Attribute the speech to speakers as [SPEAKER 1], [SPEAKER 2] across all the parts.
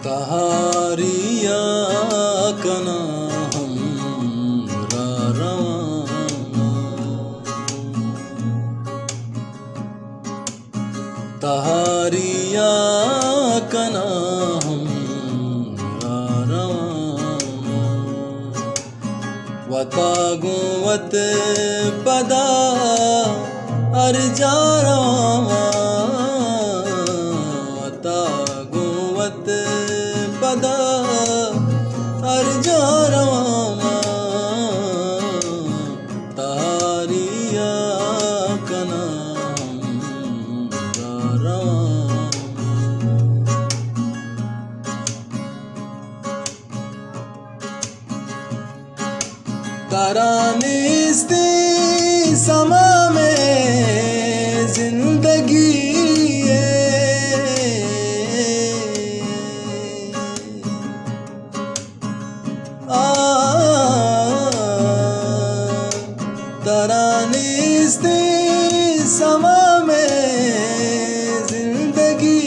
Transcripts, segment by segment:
[SPEAKER 1] तहारिया कना हमरा रवाना, तहारिया कना हमरा रवाना, वतागुवत पदा अर्जा रवाना, वतागुवत पदा अर्जा रवाना, तहारिया कना हमरा रवाना। तरानिस्ते समा में जिंदगी तरानिस्ते समा में जिंदगी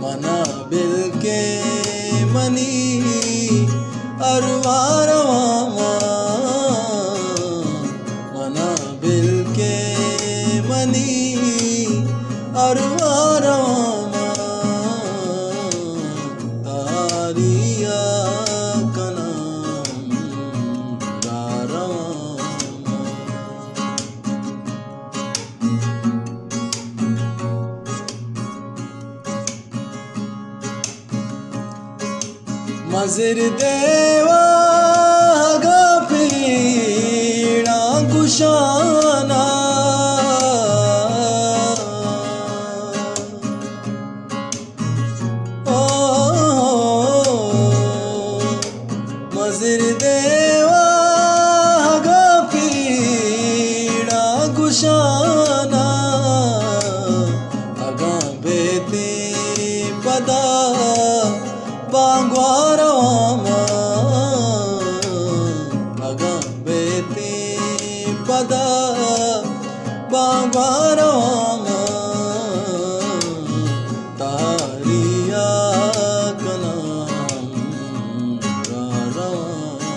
[SPEAKER 1] मनाबिल के मनी अरवारवामा, मनाबिल के मनी अरवारवामा, तहारिया कना हमरा रवाना। मज़िर देवा गा पीड़ा कुशाना, मज़िर देवा गा पीड़ा कुशाना, अगा बेते पदा बांगवारवामा, अगा बेते पदा बांगवारवामा, तहारिया कना हमरा रवाना।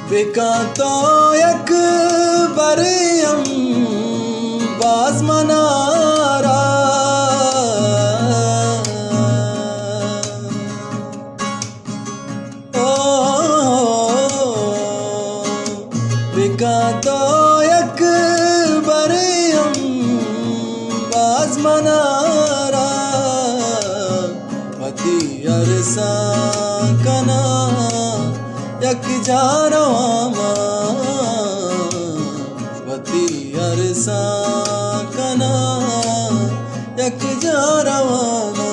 [SPEAKER 1] बिका तो एक बरियम बाज मनारा, बिका तो एक बरियम बाज मनारा, पति अरसा कना यक जारवामा, वती अरसा कना यक जारवामा,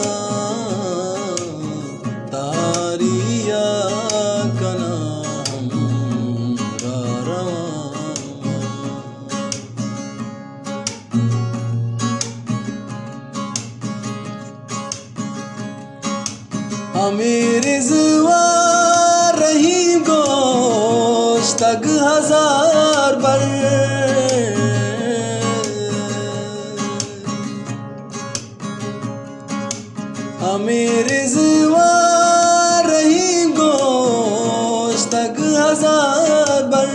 [SPEAKER 1] तहारिया कना हमरा रवाना। हमें रिज़वा रही गोश्तक हजार बर, हमें रिज़वा रही गोश्तक हजार बर,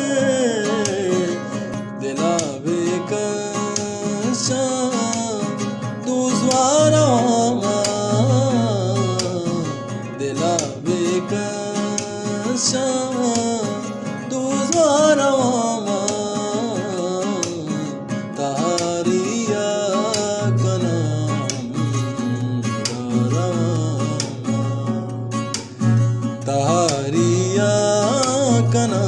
[SPEAKER 1] दिला बेकशा दूज़वारवामा, दिला बेकशा दूज़वारवामा, तहारिया कना हमरा रवाना, तहारिया कना